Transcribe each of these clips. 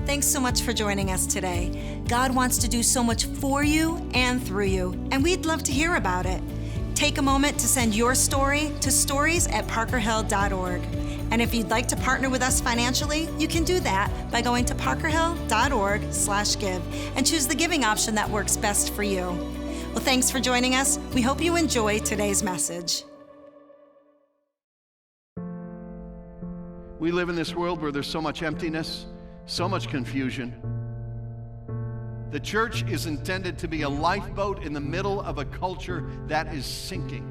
Thanks so much for joining us today. God wants to do so much for you and through you, and we'd love to hear about it. Take a moment to send your story to stories@parkerhill.org. And if you'd like to partner with us financially, you can do that by going to parkerhill.org/give and choose the giving option that works best for you. Well, thanks for joining us. We hope you enjoy today's message. We live in this world where there's so much emptiness, so much confusion. The church is intended to be a lifeboat in the middle of a culture that is sinking.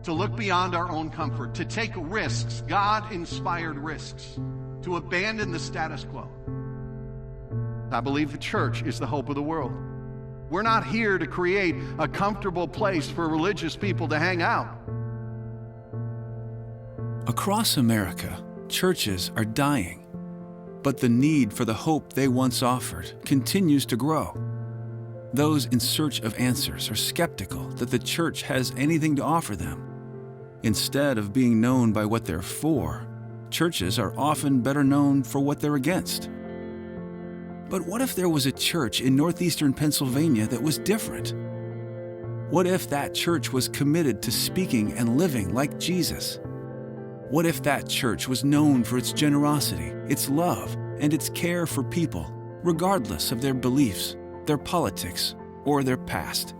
To look beyond our own comfort, to take risks, God-inspired risks, to abandon the status quo. I believe the church is the hope of the world. We're not here to create a comfortable place for religious people to hang out. Across America, churches are dying, but the need for the hope they once offered continues to grow. Those in search of answers are skeptical that the church has anything to offer them. Instead of being known by what they're for, churches are often better known for what they're against. But what if there was a church in northeastern Pennsylvania that was different? What if that church was committed to speaking and living like Jesus? What if that church was known for its generosity, its love, and its care for people, regardless of their beliefs, their politics, or their past?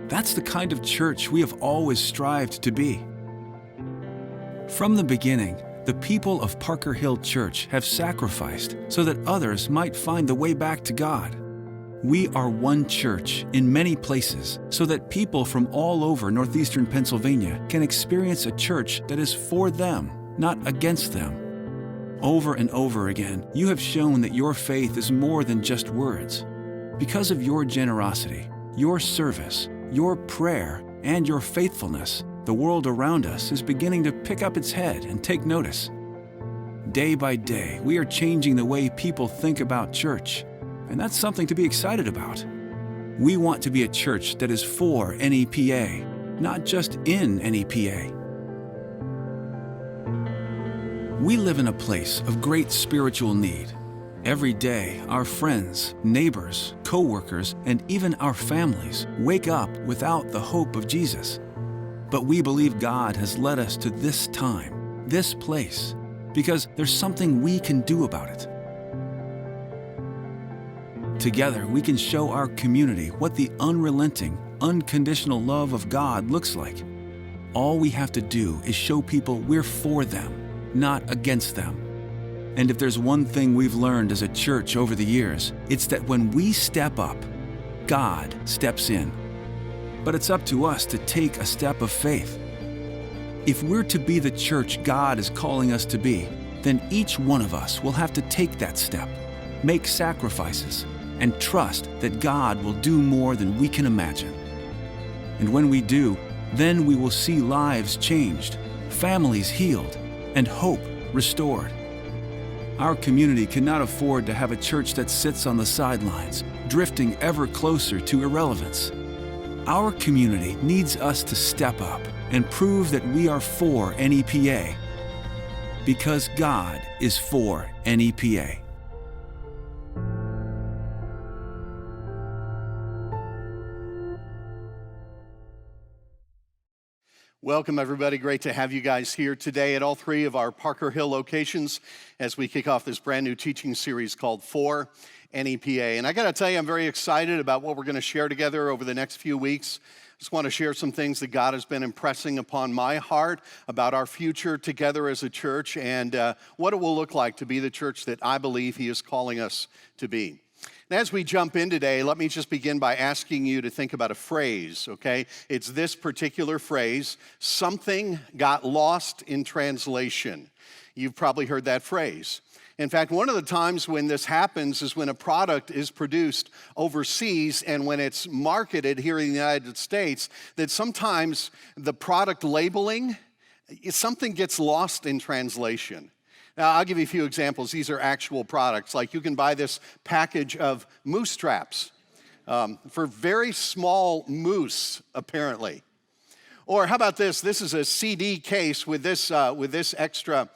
That's the kind of church we have always strived to be. From the beginning, the people of Parker Hill Church have sacrificed so that others might find the way back to God. We are one church in many places so that people from all over northeastern Pennsylvania can experience a church that is for them, not against them. Over and over again, you have shown that your faith is more than just words. Because of your generosity, your service, your prayer, and your faithfulness, the world around us is beginning to pick up its head and take notice. Day by day, we are changing the way people think about church. And that's something to be excited about. We want to be a church that is for NEPA, not just in NEPA. We live in a place of great spiritual need. Every day, our friends, neighbors, co-workers, and even our families wake up without the hope of Jesus. But we believe God has led us to this time, this place, because there's something we can do about it. Together, we can show our community what the unrelenting, unconditional love of God looks like. All we have to do is show people we're for them, not against them. And if there's one thing we've learned as a church over the years, it's that when we step up, God steps in. But it's up to us to take a step of faith. If we're to be the church God is calling us to be, then each one of us will have to take that step, make sacrifices, and trust that God will do more than we can imagine. And when we do, then we will see lives changed, families healed, and hope restored. Our community cannot afford to have a church that sits on the sidelines, drifting ever closer to irrelevance. Our community needs us to step up and prove that we are for NEPA, because God is for NEPA. Welcome, everybody. Great to have you guys here today at all three of our Parker Hill locations as we kick off this brand new teaching series called For NEPA. And I got to tell you, I'm very excited about what we're going to share together over the next few weeks. I just want to share some things that God has been impressing upon my heart about our future together as a church and what it will look like to be the church that I believe He is calling us to be. And as we jump in today, let me just begin by asking you to think about a phrase, okay? It's this particular phrase, something got lost in translation. You've probably heard that phrase. In fact, one of the times when this happens is when a product is produced overseas and when it's marketed here in the United States, that sometimes the product labeling, something gets lost in translation. Now, I'll give you a few examples. These are actual products. Like you can buy this package of moose traps for very small moose, apparently. Or how about this? This is a CD case with this extra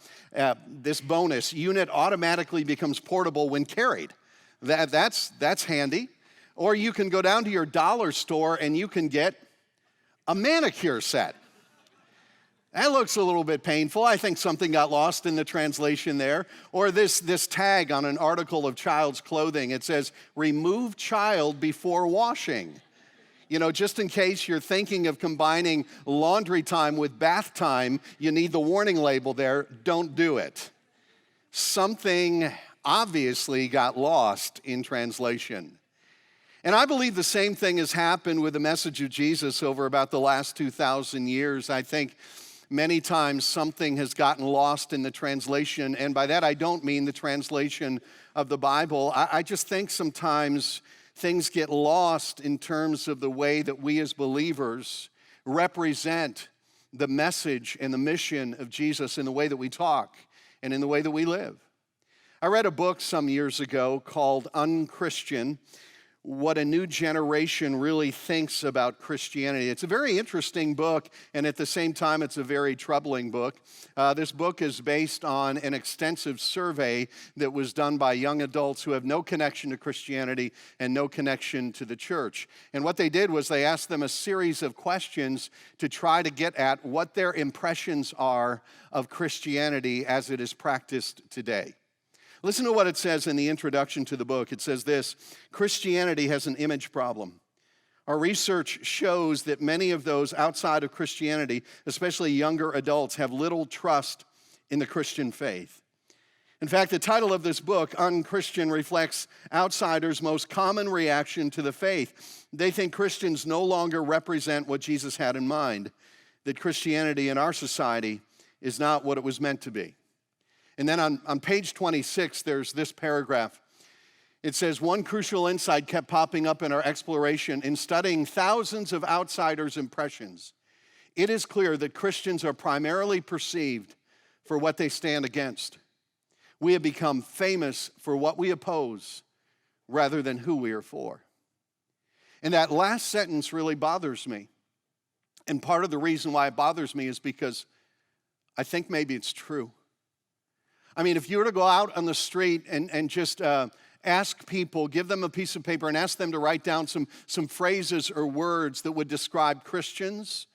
this bonus unit automatically becomes portable when carried. That's handy. Or you can go down to your dollar store and you can get a manicure set. That looks a little bit painful. I think something got lost in the translation there. Or this tag on an article of child's clothing. It says, remove child before washing. You know, just in case you're thinking of combining laundry time with bath time, you need the warning label there. Don't do it. Something obviously got lost in translation. And I believe the same thing has happened with the message of Jesus over about the last 2,000 years. I think many times something has gotten lost in the translation, and by that I don't mean the translation of the Bible. I just think sometimes things get lost in terms of the way that we as believers represent the message and the mission of Jesus in the way that we talk and in the way that we live. I read a book some years ago called Unchristian: What a New Generation Really Thinks About Christianity. It's a very interesting book, and at the same time, it's a very troubling book. This book is based on an extensive survey that was done by young adults who have no connection to Christianity and no connection to the church. And what they did was they asked them a series of questions to try to get at what their impressions are of Christianity as it is practiced today. Listen to what it says in the introduction to the book. It says this: Christianity has an image problem. Our research shows that many of those outside of Christianity, especially younger adults, have little trust in the Christian faith. In fact, the title of this book, Unchristian, reflects outsiders' most common reaction to the faith. They think Christians no longer represent what Jesus had in mind, that Christianity in our society is not what it was meant to be. And then on page 26, there's this paragraph. It says, one crucial insight kept popping up in our exploration. In studying thousands of outsiders' impressions, it is clear that Christians are primarily perceived for what they stand against. We have become famous for what we oppose rather than who we are for. And that last sentence really bothers me. And part of the reason why it bothers me is because I think maybe it's true. I mean, if you were to go out on the street and just ask people, give them a piece of paper and ask them to write down some phrases or words that would describe Christians,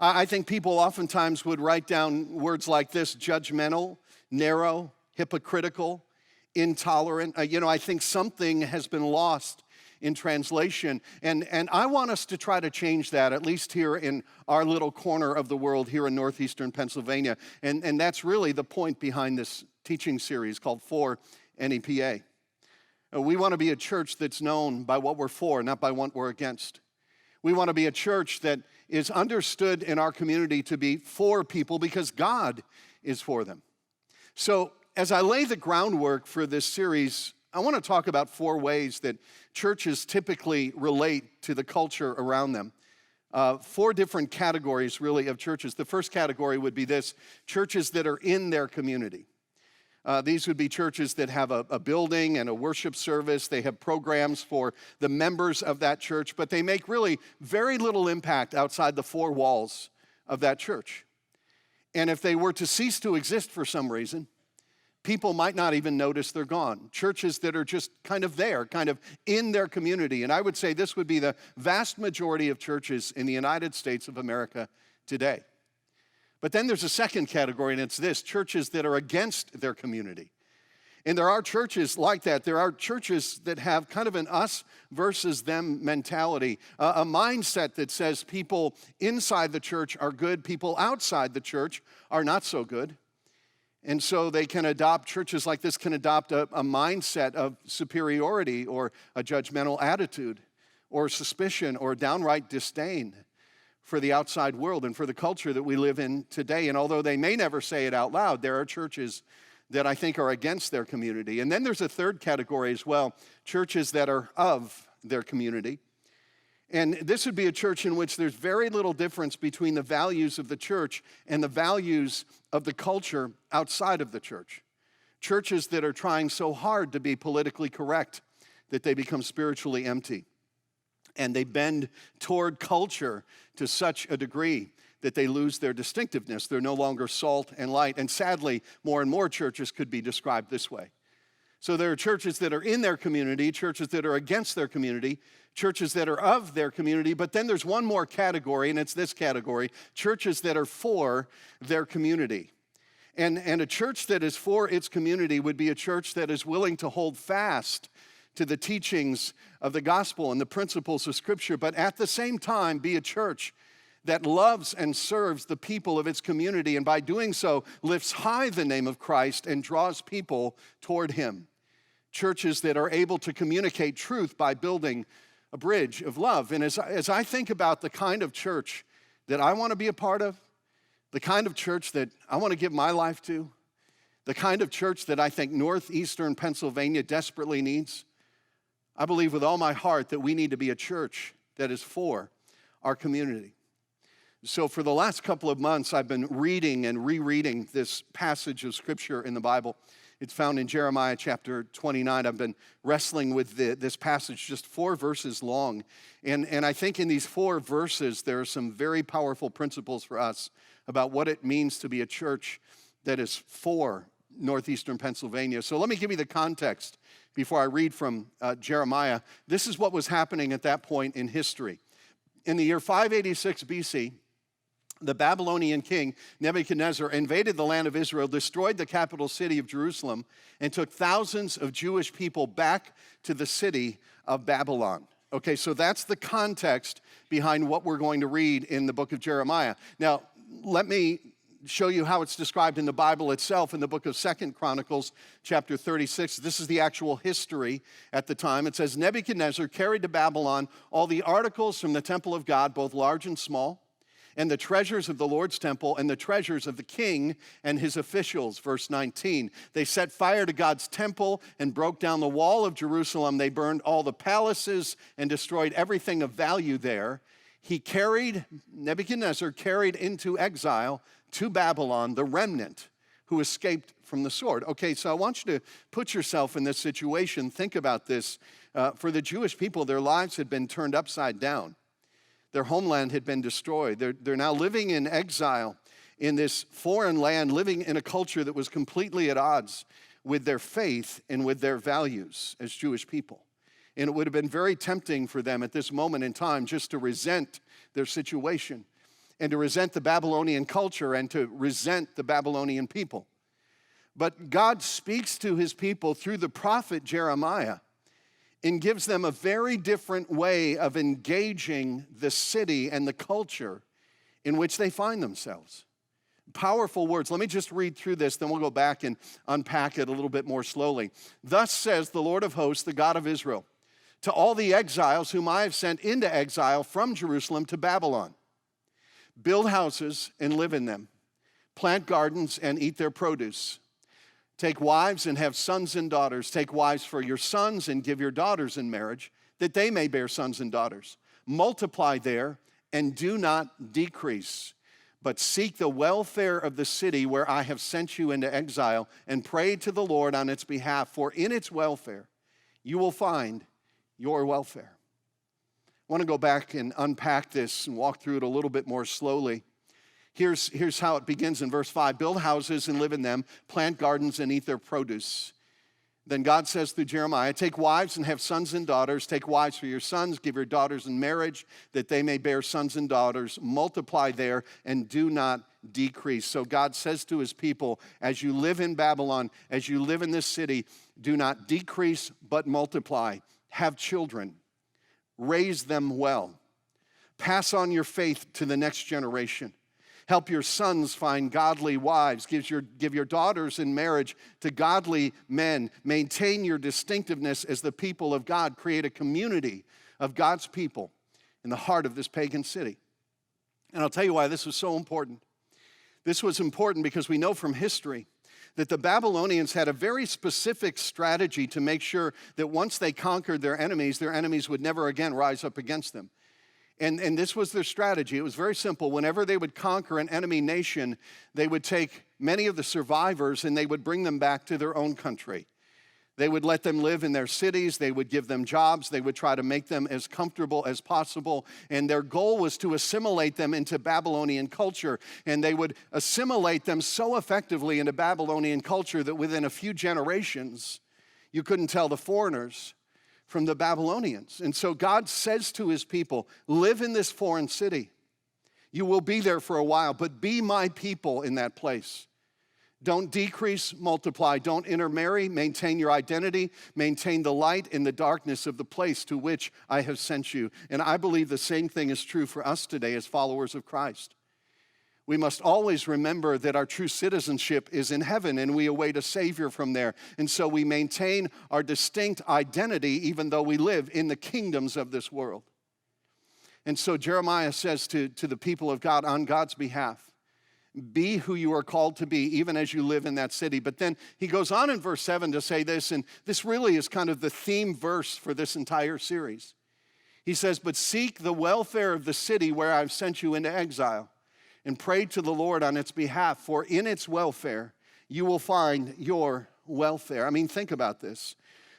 I think people oftentimes would write down words like this: judgmental, narrow, hypocritical, intolerant. I think something has been lost in translation. And I want us to try to change that, at least here in our little corner of the world here in northeastern Pennsylvania. And that's really the point behind this teaching series called For NEPA. We want to be a church that's known by what we're for, not by what we're against. We want to be a church that is understood in our community to be for people because God is for them. So as I lay the groundwork for this series, I want to talk about 4 ways that churches typically relate to the culture around them. 4 different categories, really, of churches. The first category would be this: churches that are in their community. These would be churches that have a building and a worship service. They have programs for the members of that church, but they make really very little impact outside the 4 walls of that church. And if they were to cease to exist for some reason, people might not even notice they're gone. Churches that are just kind of there, kind of in their community. And I would say this would be the vast majority of churches in the United States of America today. But then there's a second category, and it's this: churches that are against their community. And there are churches like that. There are churches that have kind of an us versus them mentality, a mindset that says people inside the church are good, people outside the church are not so good. And so churches like this can adopt a mindset of superiority or a judgmental attitude or suspicion or downright disdain for the outside world and for the culture that we live in today. And although they may never say it out loud, there are churches that I think are against their community. And then there's a third category as well: churches that are of their community. And this would be a church in which there's very little difference between the values of the church and the values of the culture outside of the church. Churches that are trying so hard to be politically correct that they become spiritually empty. And they bend toward culture to such a degree that they lose their distinctiveness. They're no longer salt and light. And sadly, more and more churches could be described this way. So there are churches that are in their community, churches that are against their community, churches that are of their community, but then there's one more category, and it's this category, churches that are for their community. And a church that is for its community would be a church that is willing to hold fast to the teachings of the gospel and the principles of Scripture, but at the same time be a church that loves and serves the people of its community, and by doing so lifts high the name of Christ and draws people toward him. Churches that are able to communicate truth by building a bridge of love. And as I think about the kind of church that I want to be a part of, the kind of church that I want to give my life to, the kind of church that I think northeastern Pennsylvania desperately needs, I believe with all my heart that we need to be a church that is for our community. So for the last couple of months, I've been reading and rereading this passage of Scripture in the Bible. It's found in Jeremiah chapter 29. I've been wrestling with this passage, just 4 verses long. And I think in these 4 verses, there are some very powerful principles for us about what it means to be a church that is for northeastern Pennsylvania. So let me give you the context before I read from Jeremiah. This is what was happening at that point in history. In the year 586 BC, the Babylonian king Nebuchadnezzar invaded the land of Israel, destroyed the capital city of Jerusalem, and took thousands of Jewish people back to the city of Babylon. Okay, so that's the context behind what we're going to read in the book of Jeremiah. Now, let me show you how it's described in the Bible itself in the book of 2 Chronicles chapter 36. This is the actual history at the time. It says, Nebuchadnezzar carried to Babylon all the articles from the temple of God, both large and small, and the treasures of the Lord's temple, and the treasures of the king and his officials. Verse 19, they set fire to God's temple and broke down the wall of Jerusalem. They burned all the palaces and destroyed everything of value there. Nebuchadnezzar carried into exile to Babylon the remnant who escaped from the sword. Okay, so I want you to put yourself in this situation. Think about this. For the Jewish people, their lives had been turned upside down. Their homeland had been destroyed. They're now living in exile in this foreign land, living in a culture that was completely at odds with their faith and with their values as Jewish people. And it would have been very tempting for them at this moment in time just to resent their situation and to resent the Babylonian culture and to resent the Babylonian people. But God speaks to his people through the prophet Jeremiah and gives them a very different way of engaging the city and the culture in which they find themselves. Powerful words. Let me just read through this, then we'll go back and unpack it a little bit more slowly. Thus says the Lord of hosts, the God of Israel, to all the exiles whom I have sent into exile from Jerusalem to Babylon. Build houses and live in them. Plant gardens and eat their produce. Take wives and have sons and daughters. Take wives for your sons and give your daughters in marriage, that they may bear sons and daughters. Multiply there and do not decrease, but seek the welfare of the city where I have sent you into exile, and pray to the Lord on its behalf, for in its welfare you will find your welfare. I want to go back and unpack this and walk through it a little bit more slowly. Here's how it begins in verse 5. Build houses and live in them. Plant gardens and eat their produce. Then God says through Jeremiah, take wives and have sons and daughters. Take wives for your sons. Give your daughters in marriage, that they may bear sons and daughters. Multiply there and do not decrease. So God says to his people, as you live in Babylon, as you live in this city, do not decrease but multiply. Have children. Raise them well. Pass on your faith to the next generation. Help your sons find godly wives. Give your daughters in marriage to godly men. Maintain your distinctiveness as the people of God. Create a community of God's people in the heart of this pagan city. And I'll tell you why this was so important. This was important because we know from history that the Babylonians had a very specific strategy to make sure that once they conquered their enemies would never again rise up against them. And this was their strategy. It was very simple. Whenever they would conquer an enemy nation, they would take many of the survivors and they would bring them back to their own country. They would let them live in their cities. They would give them jobs. They would try to make them as comfortable as possible. And their goal was to assimilate them into Babylonian culture. And they would assimilate them so effectively into Babylonian culture that within a few generations, you couldn't tell the foreigners from the Babylonians. And so God says to his people, live in this foreign city. You will be there for a while, but be my people in that place. Don't decrease, multiply. Don't intermarry. Maintain your identity. Maintain the light in the darkness of the place to which I have sent you. And I believe the same thing is true for us today as followers of Christ. We must always remember that our true citizenship is in heaven and we await a Savior from there. And so we maintain our distinct identity even though we live in the kingdoms of this world. And so Jeremiah says to the people of God on God's behalf, be who you are called to be, even as you live in that city. But then he goes on in verse 7 to say this, and this really is kind of the theme verse for this entire series. He says, but seek the welfare of the city where I've sent you into exile, and pray to the Lord on its behalf, for in its welfare you will find your welfare. I mean, think about this.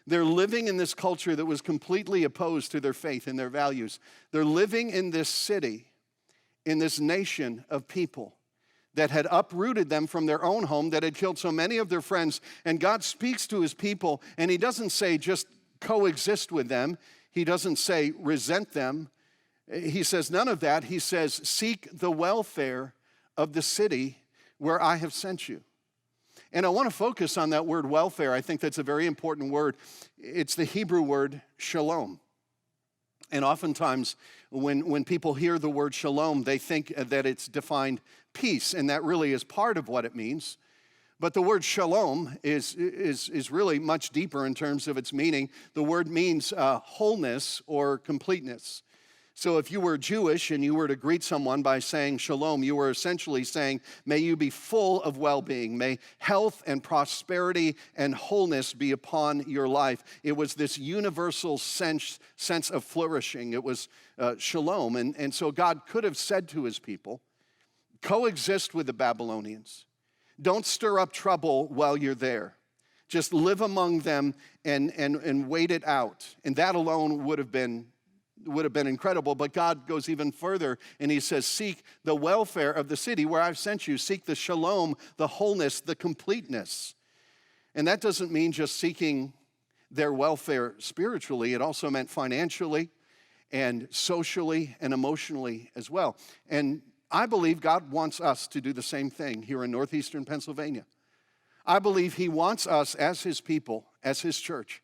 They're living in this culture that was completely opposed to their faith and their values. They're living in this city, in this nation of people that had uprooted them from their own home, that had killed so many of their friends. And God speaks to his people, and he doesn't say just coexist with them. He doesn't say resent them. He says none of that. He says seek the welfare of the city where I have sent you. And I want to focus on that word welfare. I think that's a very important word. It's the Hebrew word shalom. And oftentimes when people hear the word shalom, they think that it's defined peace, and that really is part of what it means. But the word shalom is really much deeper in terms of its meaning. The word means wholeness or completeness. So if you were Jewish and you were to greet someone by saying shalom, you were essentially saying, may you be full of well-being. May health and prosperity and wholeness be upon your life. It was this universal sense of flourishing. It was shalom. And so God could have said to his people, coexist with the Babylonians. Don't stir up trouble while you're there. Just live among them and wait it out. And that alone would have been incredible, but God goes even further and he says, seek the welfare of the city where I've sent you. Seek the shalom, the wholeness, the completeness. And that doesn't mean just seeking their welfare spiritually. It also meant financially and socially and emotionally as well. And I believe God wants us to do the same thing here in northeastern Pennsylvania. I believe he wants us as his people, as his church,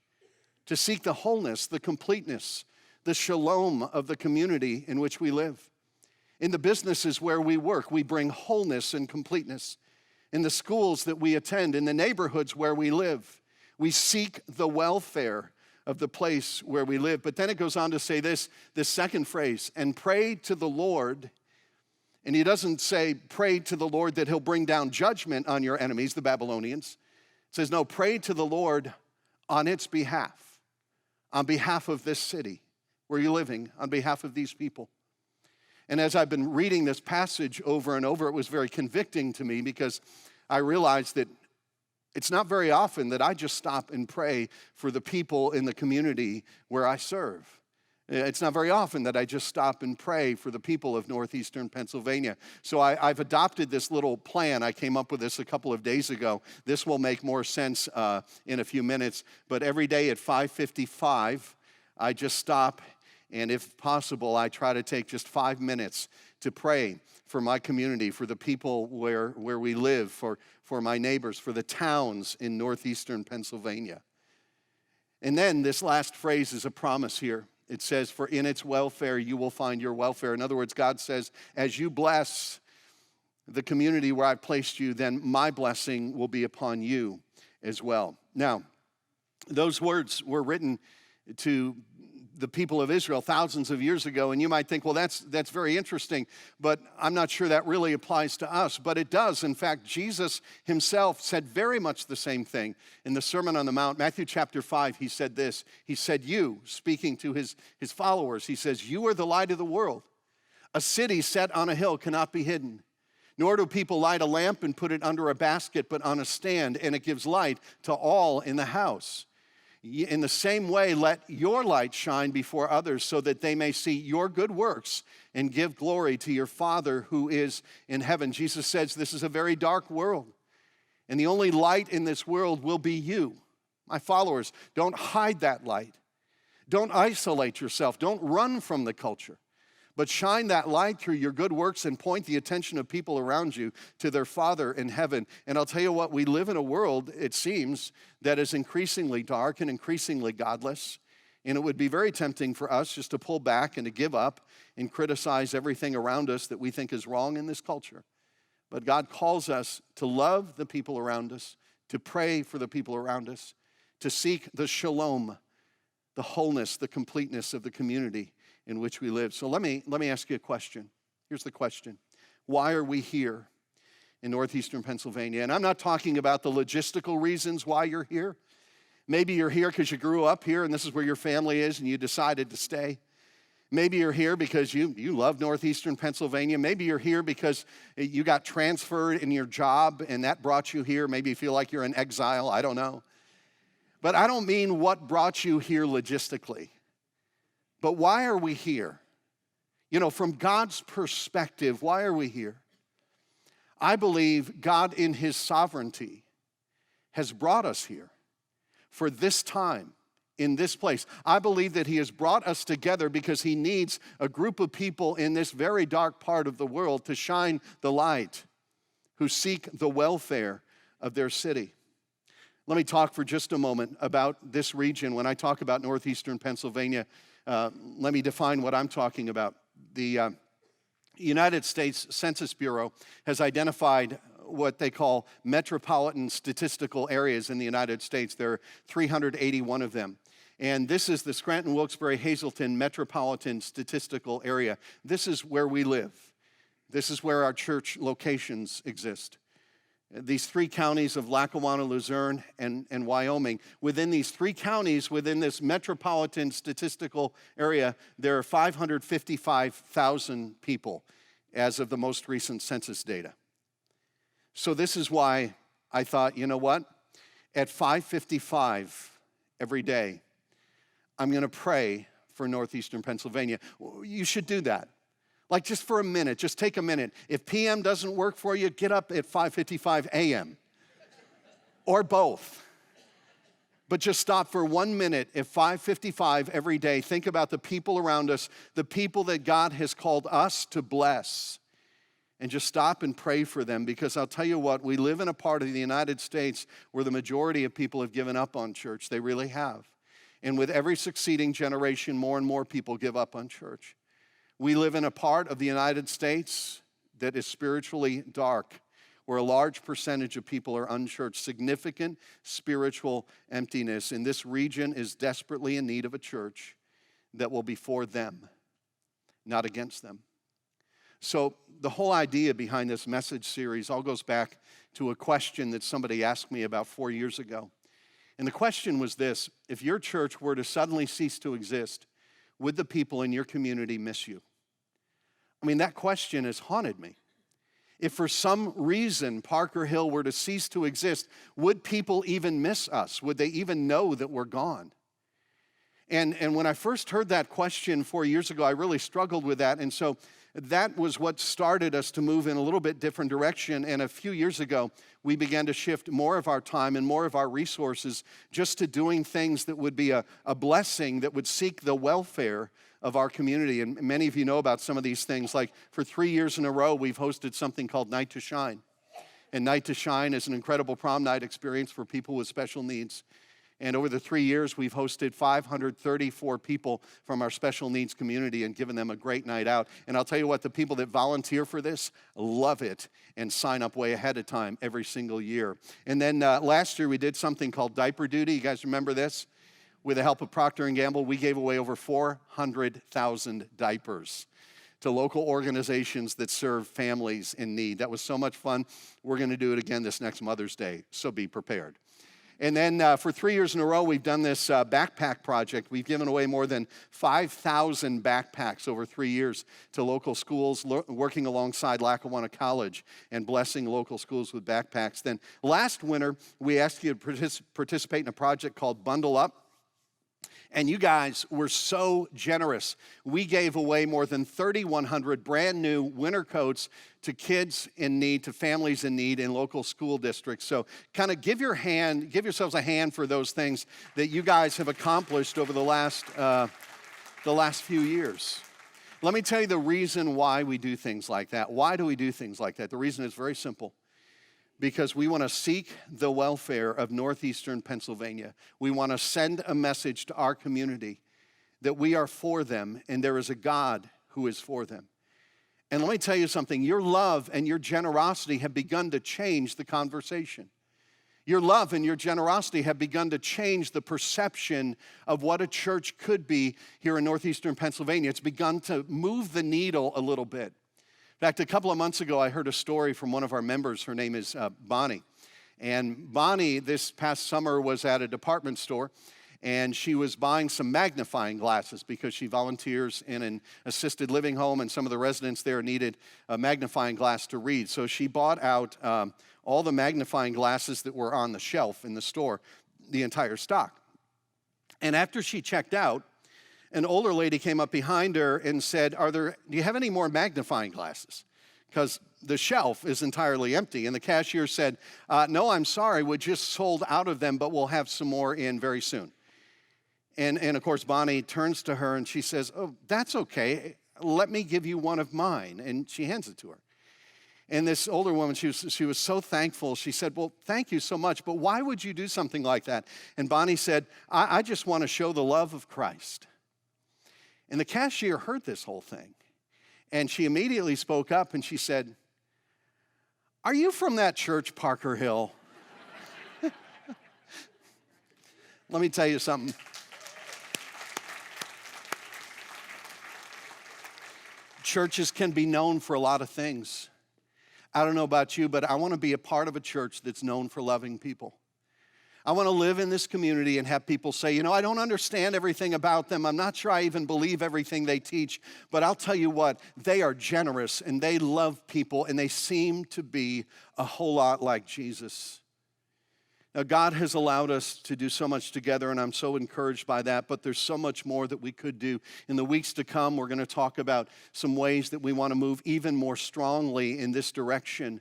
to seek the wholeness, the completeness, the shalom of the community in which we live. In the businesses where we work, we bring wholeness and completeness. In the schools that we attend, in the neighborhoods where we live, we seek the welfare of the place where we live. But then it goes on to say this second phrase, and pray to the Lord. And he doesn't say pray to the Lord that he'll bring down judgment on your enemies, the Babylonians. It says, no, pray to the Lord on its behalf, on behalf of this city where you're living, on behalf of these people. And as I've been reading this passage over and over, it was very convicting to me because I realized that it's not very often that I just stop and pray for the people in the community where I serve. It's not very often that I just stop and pray for the people of northeastern Pennsylvania. So I've adopted this little plan. I came up with this a couple of days ago. This will make more sense in a few minutes. But every day at 5:55, I just stop, and if possible, I try to take just 5 minutes to pray for my community, for the people where we live, for my neighbors, for the towns in northeastern Pennsylvania. And then this last phrase is a promise here. It says, for in its welfare, you will find your welfare. In other words, God says, as you bless the community where I've placed you, then my blessing will be upon you as well. Now, those words were written to the people of Israel thousands of years ago, and you might think, well, that's very interesting, but I'm not sure that really applies to us, but it does. In fact, Jesus himself said very much the same thing in the Sermon on the Mount. Matthew chapter 5, he said this. He said, you, speaking to his followers, he says, you are the light of the world. A city set on a hill cannot be hidden. Nor do people light a lamp and put it under a basket, but on a stand, and it gives light to all in the house. In the same way, let your light shine before others so that they may see your good works and give glory to your Father who is in heaven. Jesus says this is a very dark world, and the only light in this world will be you. My followers, don't hide that light. Don't isolate yourself. Don't run from the culture, but shine that light through your good works and point the attention of people around you to their Father in heaven. And I'll tell you what, we live in a world, it seems, that is increasingly dark and increasingly godless. And it would be very tempting for us just to pull back and to give up and criticize everything around us that we think is wrong in this culture. But God calls us to love the people around us, to pray for the people around us, to seek the shalom, the wholeness, the completeness of the community in which we live. So let me ask you a question. Here's the question. Why are we here in northeastern Pennsylvania? And I'm not talking about the logistical reasons why you're here. Maybe you're here because you grew up here and this is where your family is and you decided to stay. Maybe you're here because you love northeastern Pennsylvania. Maybe you're here because you got transferred in your job and that brought you here. Maybe you feel like you're in exile. I don't know. But I don't mean what brought you here logistically. But why are we here? You know, from God's perspective, why are we here? I believe God in his sovereignty has brought us here for this time, in this place. I believe that he has brought us together because he needs a group of people in this very dark part of the world to shine the light, who seek the welfare of their city. Let me talk for just a moment about this region. When I talk about northeastern Pennsylvania, let me define what I'm talking about. The United States Census Bureau has identified what they call metropolitan statistical areas in the United States. There are 381 of them. And this is the Scranton, Wilkes-Barre, Hazleton Metropolitan Statistical Area. This is where we live. This is where our church locations exist. These three counties of Lackawanna, Luzerne, and Wyoming. Within these three counties, within this metropolitan statistical area, there are 555,000 people as of the most recent census data. So this is why I thought, you know what? At 5:55 every day, I'm going to pray for northeastern Pennsylvania. You should do that. Like just for a minute, just take a minute. If PM doesn't work for you, get up at 5:55 a.m. or both. But just stop for 1 minute at 5:55 every day. Think about the people around us, the people that God has called us to bless. And just stop and pray for them, because I'll tell you what, we live in a part of the United States where the majority of people have given up on church. They really have. And with every succeeding generation, more and more people give up on church. We live in a part of the United States that is spiritually dark, where a large percentage of people are unchurched, significant spiritual emptiness. And this region is desperately in need of a church that will be for them, not against them. So the whole idea behind this message series all goes back to a question that somebody asked me about 4 years ago. And the question was this: if your church were to suddenly cease to exist, would the people in your community miss you? I mean, that question has haunted me. If for some reason Parker Hill were to cease to exist, would people even miss us? Would they even know that we're gone? And when I first heard that question 4 years ago, I really struggled with that. And so that was what started us to move in a little bit different direction. And a few years ago, we began to shift more of our time and more of our resources just to doing things that would be a blessing, that would seek the welfare of our community. And many of you know about some of these things. Like for 3 years in a row, we've hosted something called Night to Shine. And Night to Shine is an incredible prom night experience for people with special needs. And over the 3 years, we've hosted 534 people from our special needs community and given them a great night out. And I'll tell you what, the people that volunteer for this love it and sign up way ahead of time every single year. And then last year, we did something called Diaper Duty. You guys remember this? With the help of Procter & Gamble, we gave away over 400,000 diapers to local organizations that serve families in need. That was so much fun. We're going to do it again this next Mother's Day, so be prepared. And then for 3 years in a row, we've done this backpack project. We've given away more than 5,000 backpacks over 3 years to local schools, working alongside Lackawanna College and blessing local schools with backpacks. Then last winter, we asked you to participate in a project called Bundle Up. And you guys were so generous. We gave away more than 3,100 brand new winter coats to kids in need, to families in need in local school districts. So kind of give yourselves a hand for those things that you guys have accomplished over the last few years. Let me tell you the reason why we do things like that. Why do we do things like that? The reason is very simple. Because we want to seek the welfare of northeastern Pennsylvania. We want to send a message to our community that we are for them and there is a God who is for them. And let me tell you something, your love and your generosity have begun to change the conversation. Your love and your generosity have begun to change the perception of what a church could be here in northeastern Pennsylvania. It's begun to move the needle a little bit. In fact, a couple of months ago, I heard a story from one of our members. Her name is Bonnie. And Bonnie, this past summer, was at a department store, and she was buying some magnifying glasses because she volunteers in an assisted living home, and some of the residents there needed a magnifying glass to read. So she bought out all the magnifying glasses that were on the shelf in the store, the entire stock. And after she checked out, an older lady came up behind her and said, do you have any more magnifying glasses? Because the shelf is entirely empty. And the cashier said, no, I'm sorry, we just sold out of them, but we'll have some more in very soon. And of course, Bonnie turns to her and she says, oh, that's okay. Let me give you one of mine. And she hands it to her. And this older woman, she was so thankful. She said, well, thank you so much, but why would you do something like that? And Bonnie said, I just want to show the love of Christ. And the cashier heard this whole thing, and she immediately spoke up and she said, are you from that church, Parker Hill? Let me tell you something. Churches can be known for a lot of things. I don't know about you, but I want to be a part of a church that's known for loving people. I want to live in this community and have people say, I don't understand everything about them. I'm not sure I even believe everything they teach. But I'll tell you what, they are generous and they love people and they seem to be a whole lot like Jesus. Now, God has allowed us to do so much together, and I'm so encouraged by that, but there's so much more that we could do. In the weeks to come, we're going to talk about some ways that we want to move even more strongly in this direction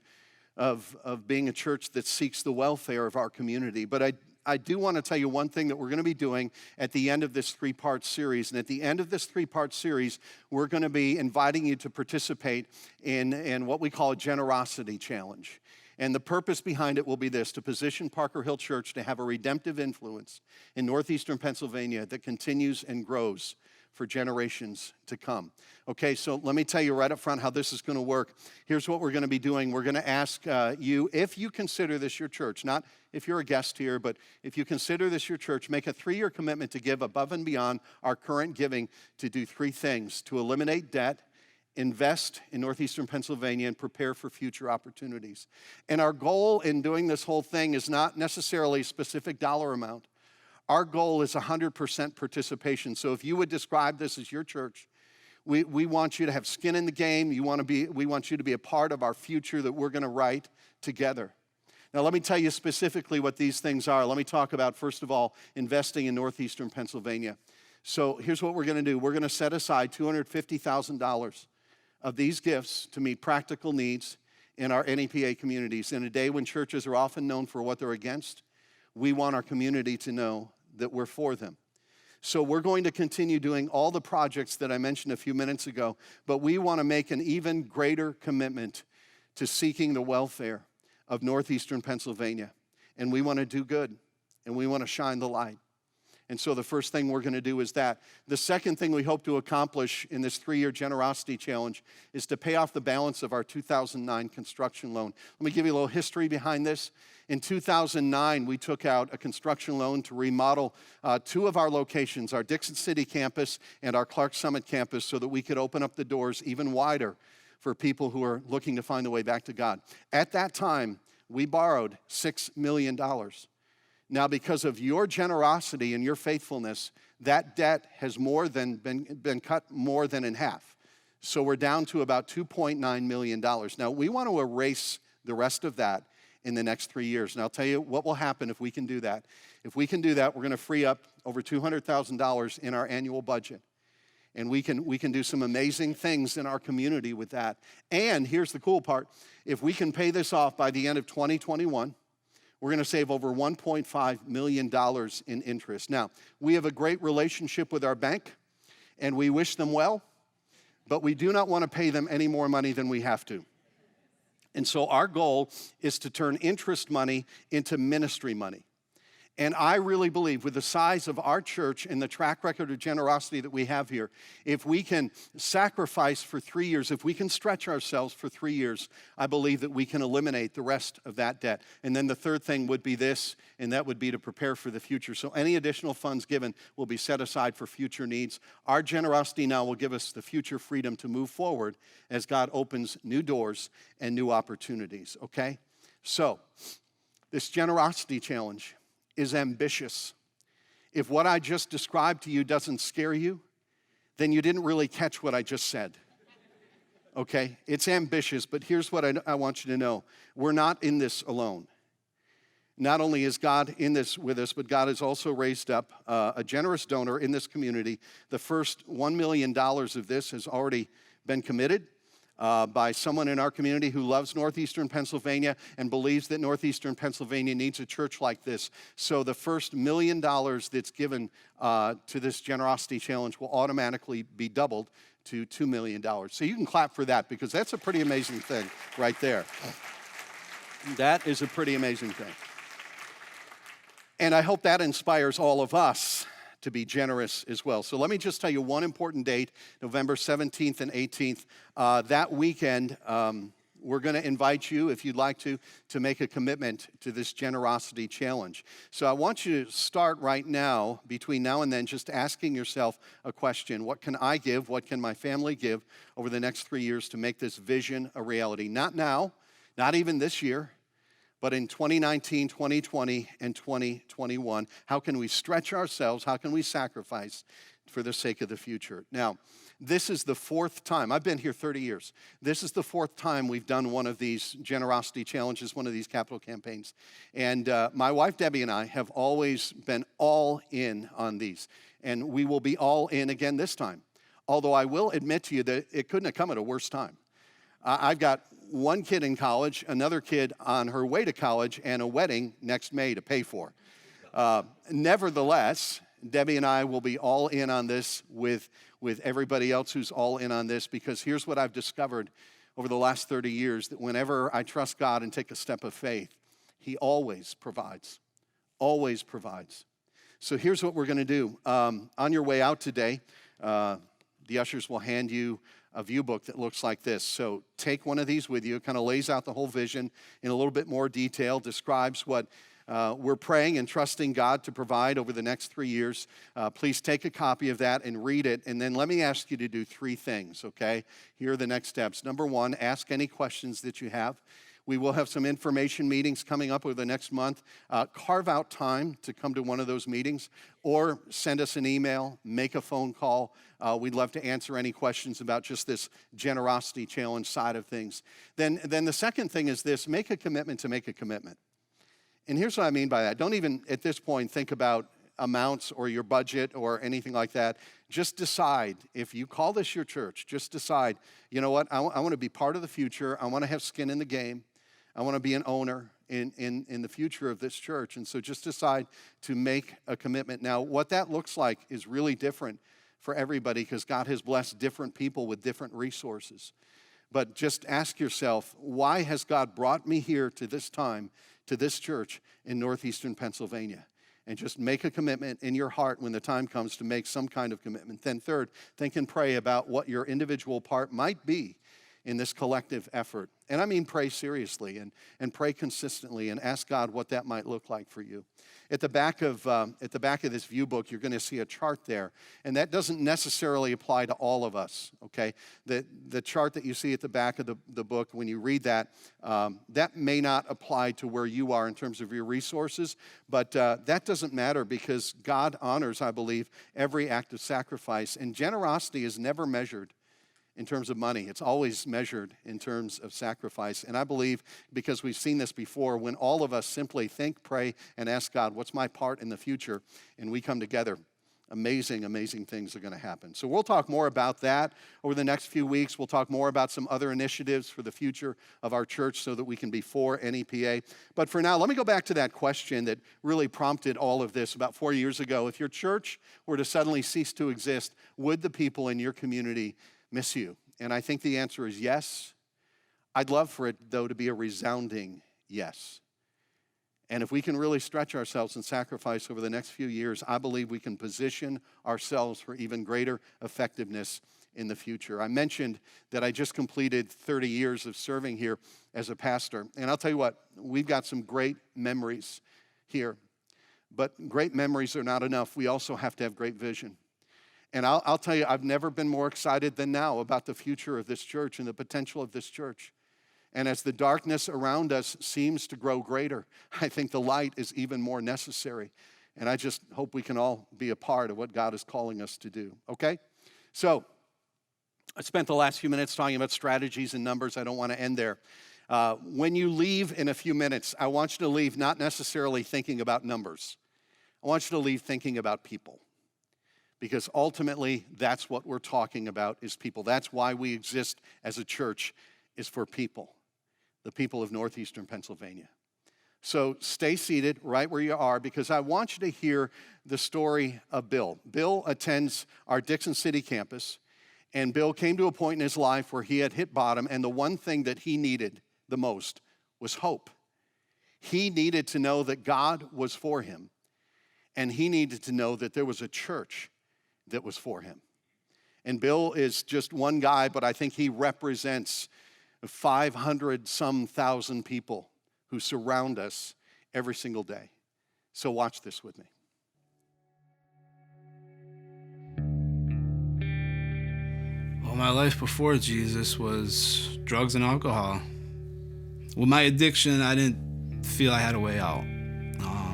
of being a church that seeks the welfare of our community. But I do want to tell you one thing that we're going to be doing at the end of this three-part series. And at the end of this three-part series, we're going to be inviting you to participate in what we call a generosity challenge. And the purpose behind it will be this: to position Parker Hill Church to have a redemptive influence in northeastern Pennsylvania that continues and grows for generations to come. Okay, so let me tell you right up front how this is going to work. Here's what we're going to be doing. We're going to ask you, if you consider this your church, not if you're a guest here, but if you consider this your church, make a 3-year commitment to give above and beyond our current giving to do 3 things: to eliminate debt, invest in northeastern Pennsylvania, and prepare for future opportunities. And our goal in doing this whole thing is not necessarily a specific dollar amount. Our goal is 100% participation. So if you would describe this as your church, we want you to have skin in the game. We want you to be a part of our future that we're going to write together. Now, let me tell you specifically what these things are. Let me talk about, first of all, investing in northeastern Pennsylvania. So here's what we're going to do. We're going to set aside $250,000 of these gifts to meet practical needs in our NEPA communities. In a day when churches are often known for what they're against, we want our community to know that we're for them. So we're going to continue doing all the projects that I mentioned a few minutes ago, but we want to make an even greater commitment to seeking the welfare of northeastern Pennsylvania. And we want to do good, and we want to shine the light. And so the first thing we're going to do is that. The second thing we hope to accomplish in this 3-year generosity challenge is to pay off the balance of our 2009 construction loan. Let me give you a little history behind this. In 2009, we took out a construction loan to remodel 2 of our locations, our Dixon City campus and our Clark Summit campus, so that we could open up the doors even wider for people who are looking to find a way back to God. At that time, we borrowed $6 million. Now, because of your generosity and your faithfulness, that debt has been cut more than in half. So we're down to about $2.9 million. Now, we want to erase the rest of that in the next 3 years. And I'll tell you what will happen if we can do that, If we can do that, we're going to free up over $200,000 in our annual budget. And we can do some amazing things in our community with that. And here's the cool part. If we can pay this off by the end of 2021, we're going to save over $1.5 million in interest. Now, we have a great relationship with our bank, and we wish them well, but we do not want to pay them any more money than we have to. And so our goal is to turn interest money into ministry money. And I really believe with the size of our church and the track record of generosity that we have here, if we can sacrifice for 3 years, if we can stretch ourselves for 3 years, I believe that we can eliminate the rest of that debt. And then the third thing would be this, and that would be to prepare for the future. So any additional funds given will be set aside for future needs. Our generosity now will give us the future freedom to move forward as God opens new doors and new opportunities, okay? So this generosity challenge is ambitious. If what I just described to you doesn't scare you, then you didn't really catch what I just said. Okay? It's ambitious, but here's what I want you to know. We're not in this alone. Not only is God in this with us, but God has also raised up a generous donor in this community. The first $1 million of this has already been committed by someone in our community who loves Northeastern Pennsylvania and believes that Northeastern Pennsylvania needs a church like this. So the first $1 million that's given to this generosity challenge will automatically be doubled to $2 million. So you can clap for that because that's a pretty amazing thing right there. That is a pretty amazing thing. And I hope that inspires all of us to be generous as well. So let me just tell you one important date, November 17th and 18th. That weekend, we're going to invite you, if you'd like to make a commitment to this generosity challenge. So I want you to start right now, between now and then, just asking yourself a question. What can I give? What can my family give over the next 3 years to make this vision a reality? Not now, not even this year, but in 2019, 2020, and 2021, how can we stretch ourselves? How can we sacrifice for the sake of the future? Now, this is the fourth time. I've been here 30 years. This is the fourth time we've done one of these generosity challenges, one of these capital campaigns. And my wife, Debbie, and I have always been all in on these. And we will be all in again this time. Although I will admit to you that it couldn't have come at a worse time. I've got one kid in college, another kid on her way to college, and a wedding next May to pay for. Nevertheless, Debbie and I will be all in on this with everybody else who's all in on this, because here's what I've discovered over the last 30 years, that whenever I trust God and take a step of faith, He always provides, always provides. So here's what we're going to do. On your way out today, the ushers will hand you a view book that looks like this. So take one of these with you. It kind of lays out the whole vision in a little bit more detail, describes what we're praying and trusting God to provide over the next 3 years. Please take a copy of that and read it. And then let me ask you to do 3 things, okay? Here are the next steps. Number 1, ask any questions that you have. We will have some information meetings coming up over the next month. Carve out time to come to one of those meetings, or send us an email, make a phone call. We'd love to answer any questions about just this generosity challenge side of things. Then the second thing is this: make a commitment to make a commitment. And here's what I mean by that. Don't even at this point think about amounts or your budget or anything like that. Just decide, if you call this your church, just decide, you know what, I want to be part of the future. I want to have skin in the game. I want to be an owner in the future of this church. And so just decide to make a commitment. Now, what that looks like is really different for everybody, because God has blessed different people with different resources. But just ask yourself, why has God brought me here to this time, to this church in Northeastern Pennsylvania? And just make a commitment in your heart when the time comes to make some kind of commitment. Then third, think and pray about what your individual part might be in this collective effort. And I mean pray seriously and pray consistently and ask God what that might look like for you. At the back of this view book, you're going to see a chart there. And that doesn't necessarily apply to all of us, okay? The chart that you see at the back of the book, when you read that, that may not apply to where you are in terms of your resources, but that doesn't matter, because God honors, I believe, every act of sacrifice. And generosity is never measured in terms of money. It's always measured in terms of sacrifice. And I believe, because we've seen this before, when all of us simply think, pray, and ask God, what's my part in the future? And we come together, amazing, amazing things are going to happen. So we'll talk more about that over the next few weeks. We'll talk more about some other initiatives for the future of our church so that we can be for NEPA. But for now, let me go back to that question that really prompted all of this about 4 years ago. If your church were to suddenly cease to exist, would the people in your community miss you? And I think the answer is yes. I'd love for it, though, to be a resounding yes. And if we can really stretch ourselves and sacrifice over the next few years, I believe we can position ourselves for even greater effectiveness in the future. I mentioned that I just completed 30 years of serving here as a pastor. And I'll tell you what, we've got some great memories here. But great memories are not enough. We also have to have great vision. And I'll tell you, I've never been more excited than now about the future of this church and the potential of this church. And as the darkness around us seems to grow greater, I think the light is even more necessary. And I just hope we can all be a part of what God is calling us to do, okay? So I spent the last few minutes talking about strategies and numbers. I don't want to end there. When you leave in a few minutes, I want you to leave not necessarily thinking about numbers. I want you to leave thinking about people. Because ultimately, that's what we're talking about is people. That's why we exist as a church, is for people. The people of northeastern Pennsylvania. So stay seated right where you are, because I want you to hear the story of Bill. Bill attends our Dixon City campus, and Bill came to a point in his life where he had hit bottom, and the one thing that he needed the most was hope. He needed to know that God was for him, and he needed to know that there was a church that was for him. And Bill is just one guy, but I think he represents 500-some thousand people who surround us every single day. So watch this with me. Well, my life before Jesus was drugs and alcohol. With my addiction, I didn't feel I had a way out.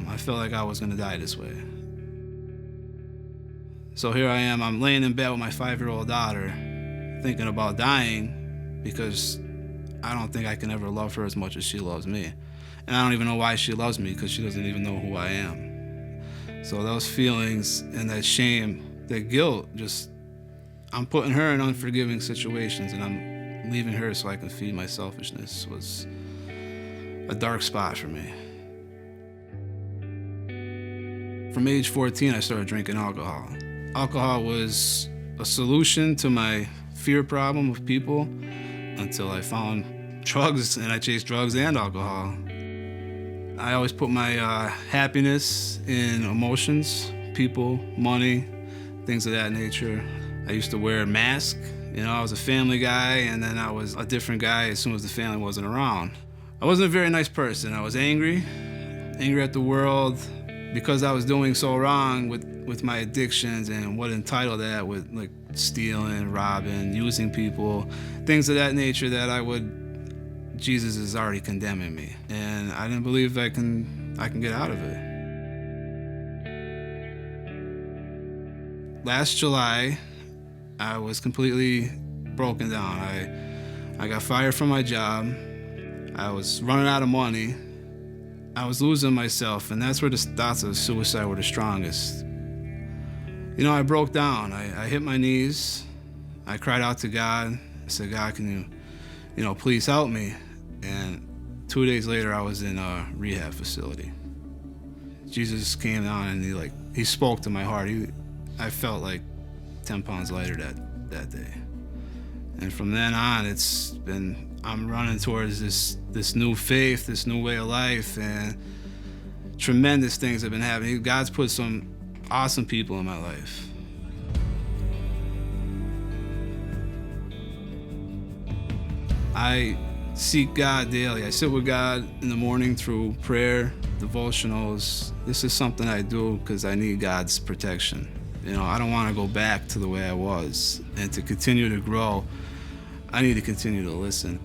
I felt like I was going to die this way. So here I am, I'm laying in bed with my 5-year-old daughter, thinking about dying because I don't think I can ever love her as much as she loves me. And I don't even know why she loves me, because she doesn't even know who I am. So those feelings and that shame, that guilt, I'm putting her in unforgiving situations, and I'm leaving her so I can feed my selfishness, was a dark spot for me. From age 14, I started drinking alcohol. Alcohol was a solution to my fear problem of people until I found drugs, and I chased drugs and alcohol. I always put my happiness in emotions, people, money, things of that nature. I used to wear a mask. I was a family guy, and then I was a different guy as soon as the family wasn't around. I wasn't a very nice person. I was angry at the world, because I was doing so wrong with my addictions and what entitled that with like stealing, robbing, using people, things of that nature that Jesus is already condemning me. And I didn't believe I can get out of it. Last July, I was completely broken down. I got fired from my job. I was running out of money. I was losing myself, and that's where the thoughts of suicide were the strongest. I broke down. I hit my knees. I cried out to God. I said, God, can you, please help me? And 2 days later, I was in a rehab facility. Jesus came down and he spoke to my heart. I felt like 10 pounds lighter that day. And from then on, I'm running towards this new faith, this new way of life, and tremendous things have been happening. God's put some awesome people in my life. I seek God daily. I sit with God in the morning through prayer, devotionals. This is something I do because I need God's protection. I don't want to go back to the way I was. And to continue to grow, I need to continue to listen.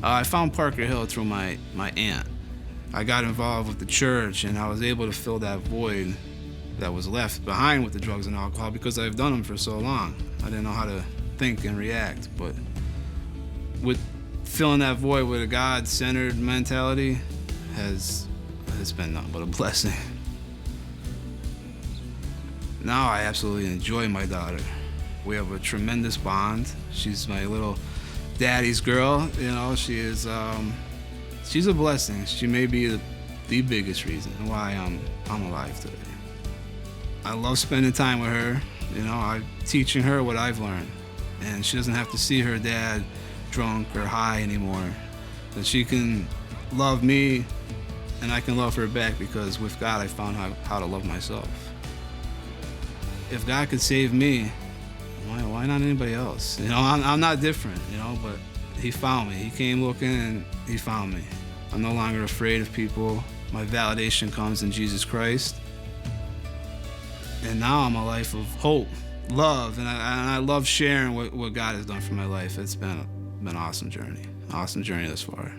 I found Parker Hill through my aunt. I got involved with the church, and I was able to fill that void that was left behind with the drugs and alcohol because I've done them for so long. I didn't know how to think and react, but with filling that void with a God-centered mentality it's been nothing but a blessing. Now I absolutely enjoy my daughter. We have a tremendous bond. She's my little daddy's girl, you know. She's a blessing. She may be the biggest reason why I'm alive today. I love spending time with her. You know, I'm teaching her what I've learned, and she doesn't have to see her dad drunk or high anymore. That she can love me, and I can love her back, because with God I found how to love myself. If God could save me, why not anybody else? You know, I'm not different, you know, but He found me. He came looking and He found me. I'm no longer afraid of people. My validation comes in Jesus Christ. And now I'm a life of hope, love, and I love sharing what God has done for my life. It's been an awesome journey thus far.